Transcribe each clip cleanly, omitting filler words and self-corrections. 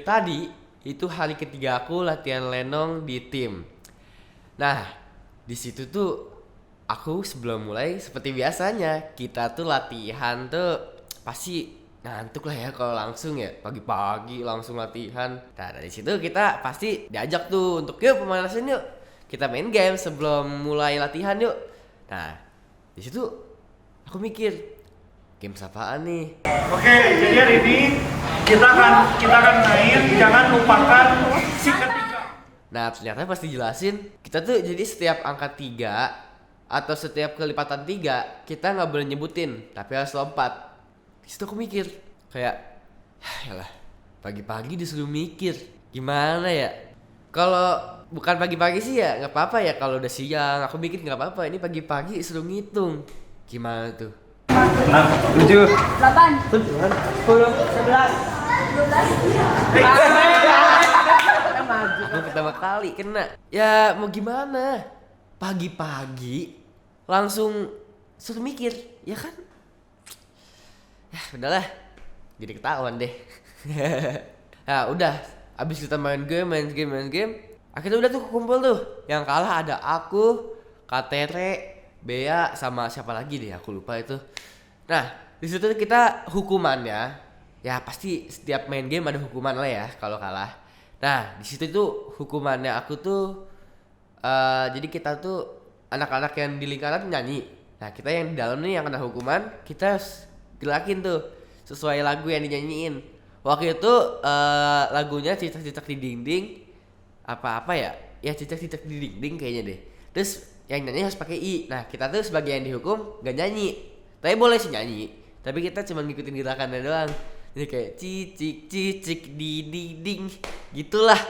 tadi itu hari ketiga aku latihan lenong di tim. Nah, di situ tuh aku sebelum mulai seperti biasanya kita tuh latihan tuh pasti ngantuk lah ya kalau langsung ya pagi-pagi langsung latihan. Nah dari situ kita pasti diajak tuh untuk yuk pemanasan yuk kita main game sebelum mulai latihan yuk. Nah di situ aku mikir game apaan nih. Oke, jadi hari ini kita akan main jangan lupakan si ketiga. Nah ternyata pas dijelasin kita tuh jadi setiap angka 3 atau setiap kelipatan 3 kita nggak boleh nyebutin tapi harus lompat. Di situ aku mikir kayak yalah pagi-pagi disuruh mikir gimana ya. Kalau bukan pagi-pagi sih ya nggak apa-apa ya, kalau udah siang aku mikir nggak apa-apa, ini pagi-pagi disuruh ngitung gimana tuh. 6, 7, 8, 9, 10, 11. 12. Aku pertama kali kena. Ya mau gimana? Pagi-pagi langsung suruh mikir, ya kan? Ya udahlah, jadi ketahuan deh. Nah udah, abis kita main game, akhirnya udah tuh kumpul tuh. Yang kalah ada aku, Katere, Bea, sama siapa lagi deh, aku lupa itu. Nah di situ kita hukumannya, ya pasti setiap main game ada hukuman lah ya kalau kalah. Nah di situ tuh hukumannya aku tuh, jadi kita tuh anak-anak yang di lingkaran nyanyi. Nah kita yang di dalam nih yang kena hukuman kita gerakin tuh sesuai lagu yang dinyanyiin. Waktu itu lagunya cicak-cicak di dinding apa ya? Ya cicak-cicak di dinding kayaknya deh. Terus yang nyanyi harus pakai i. Nah kita tuh sebagai yang dihukum gak nyanyi, tapi boleh sih nyanyi. Tapi kita cuma ngikutin gerakannya doang. Jadi kayak cicik-cicik di dinding gitulah.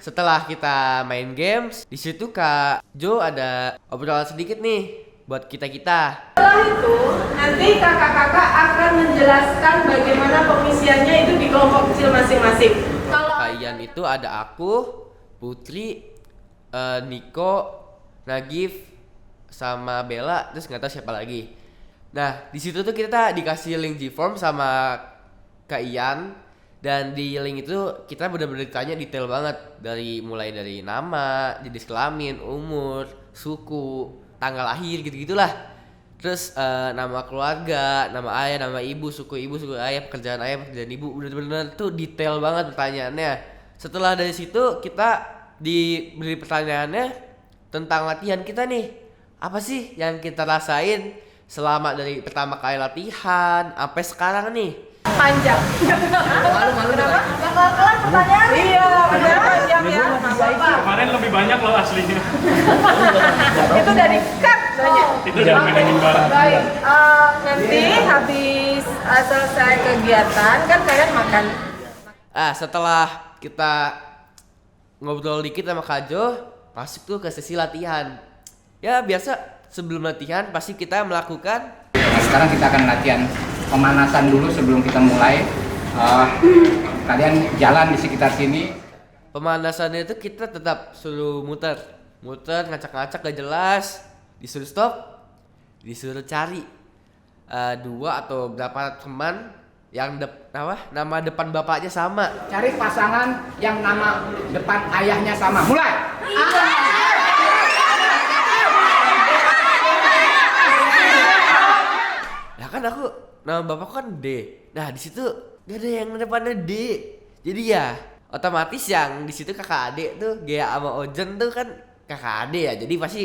Setelah kita main games, di situ Kak Jo ada obrolan sedikit nih buat kita-kita. Setelah itu, nanti kakak-kakak akan menjelaskan bagaimana pengisiannya itu di kelompok kecil masing-masing. Kalau Kalian itu ada aku, Putri, Niko, Nagif, sama Bella, terus nggak tahu siapa lagi. Nah di situ tuh kita dikasih link Gform sama Kak Ian. Dan di link itu kita benar-benar ditanya detail banget, mulai dari nama, jenis kelamin, umur, suku, tanggal lahir gitu-gitulah. Terus nama keluarga, nama ayah, nama ibu, suku ayah, pekerjaan ibu, benar-benar tuh detail banget pertanyaannya. Setelah dari situ kita diberi pertanyaannya tentang latihan kita nih. Apa sih yang kita rasain selama dari pertama kali latihan sampai sekarang nih? panjang. Malu-malu kenapa? Bakal kelar pertanyaan. Iya, benar panjang ya. Nggak apa-apa. Kemarin lebih banyak loh aslinya. Itu dari cut banyak. Itu udah mainin bareng. Baik, nanti habis selesai kegiatan kan kalian makan. Setelah kita ngobrol dikit sama Kak Jo, masuk tuh ke sesi latihan. Ya biasa sebelum latihan pasti kita melakukan. Nah, sekarang kita akan latihan pemanasan dulu sebelum kita mulai. Kalian jalan di sekitar sini. Pemanasannya itu kita tetap suruh muter, ngacak-ngacak gak jelas, disuruh stop, disuruh cari 2 atau berapa teman yang nama depan bapaknya sama. Cari pasangan yang nama depan ayahnya sama. Mulai. Ya kan aku nama bapakku kan D. Nah di situ gak ada yang depannya D. Jadi ya otomatis yang di situ kakak adik tuh Gea sama Ojen tuh kan kakak adik ya. Jadi pasti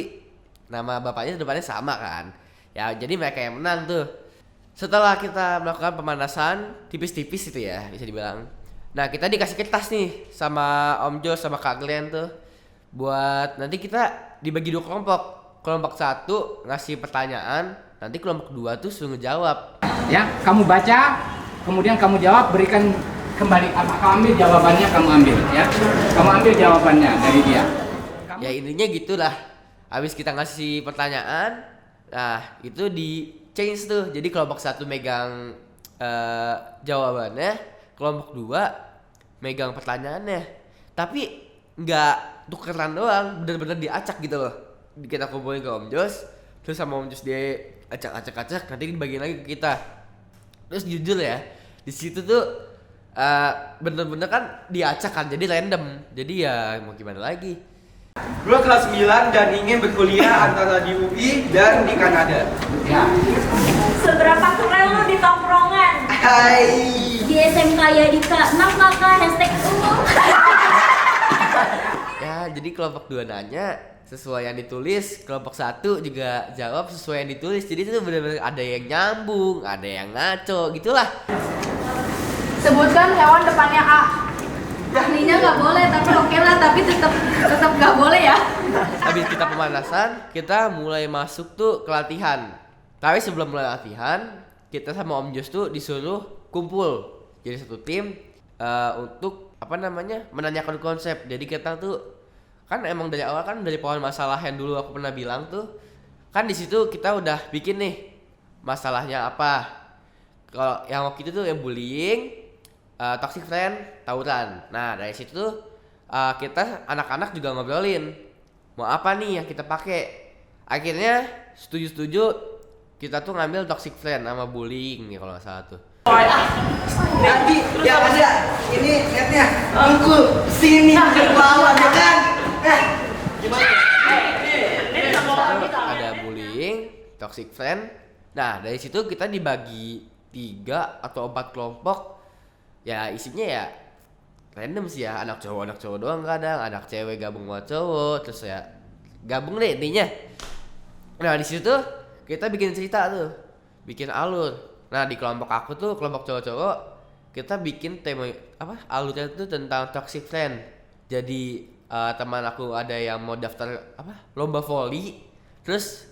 nama bapaknya depannya sama kan. Ya jadi mereka yang menang tuh. Setelah kita melakukan pemanasan tipis-tipis itu ya bisa dibilang. Nah kita dikasih kertas nih sama Om Jo sama Kak Glenn tuh. Buat nanti kita dibagi 2 kelompok. Kelompok 1 ngasih pertanyaan, nanti kelompok 2 tuh suruh ngejawab. Ya, kamu baca, kemudian kamu jawab, berikan kembali. Kamu ambil jawabannya, kamu ambil ya. Kamu ambil jawabannya dari dia. Ya intinya gitulah. Habis kita ngasih pertanyaan, nah itu di change tuh. Jadi kelompok 1 megang jawabannya, kelompok 2 megang pertanyaannya. Tapi nggak tukeran doang, bener-bener diacak gitu loh. Kita kumpulin ke Om Jos, terus sama Om Jos dia acak-acak, nanti dibagiin lagi ke kita. Terus jujur ya, di situ tuh bener-bener kan diacak kan, jadi random. Jadi ya mau gimana lagi. Gue kelas 9 dan ingin berkuliah antara di UI dan di Kanada. Ya. Seberapa keren lu di tongkrongan? Hai. Di SMK Yadika, enak kakak, hashtag umum. Ya, jadi kelompok 2 nanya sesuai yang ditulis, kelompok 1 juga jawab sesuai yang ditulis. Jadi itu bener-bener ada yang nyambung, ada yang ngaco, gitulah. Sebutkan hewan depannya A. Ahlinya nggak boleh, tapi oke lah, tapi tetap nggak boleh ya. Habis kita pemanasan, kita mulai masuk tuh ke latihan. Tapi sebelum mulai latihan, kita sama Om Jos tuh disuruh kumpul. Jadi satu tim untuk menanyakan konsep. Jadi kita tuh kan emang dari awal kan dari pohon masalah yang dulu aku pernah bilang tuh, kan di situ kita udah bikin nih masalahnya apa. Kalau yang waktu itu tuh yang bullying, toxic friend, tawuran. Nah dari situ tuh kita anak-anak juga ngobrolin mau apa nih yang kita pakai. Akhirnya setuju kita tuh ngambil toxic friend sama bullying nih kalau nggak salah tuh. Nanti ya ada ini netnya angkul sini ke bawah ya kan? Gimana? Ada bullying, toxic friend. Nah dari situ kita dibagi 3 atau 4 kelompok. Ya isinya ya random sih ya, anak cowok doang kadang, anak cewek gabung sama cowok, terus ya gabung deh intinya. Nah di situ kita bikin cerita tuh, bikin alur. Nah di kelompok aku tuh kelompok cowok-cowok, kita bikin tema alurnya tuh tentang toxic friend. Jadi teman aku ada yang mau daftar lomba volley, terus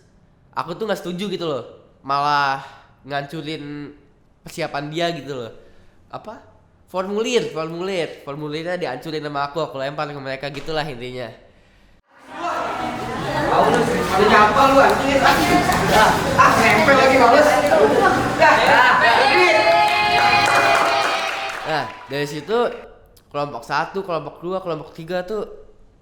aku tuh nggak setuju gitu loh, malah ngancurin persiapan dia gitu loh. Formulirnya dihancurin sama aku lempar ke mereka gitulah intinya. Ada nyapa lu anjing. Nempel lagi males. Nah dari situ kelompok 1, kelompok 2, kelompok 3 tuh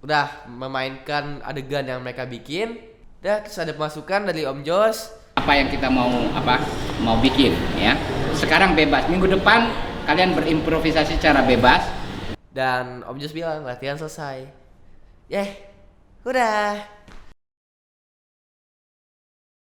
udah memainkan adegan yang mereka bikin. Terus ada masukan dari Om Jos. Apa yang kita mau bikin ya. Sekarang bebas. Minggu depan kalian berimprovisasi secara bebas. Dan Om Jos bilang latihan selesai. Udah.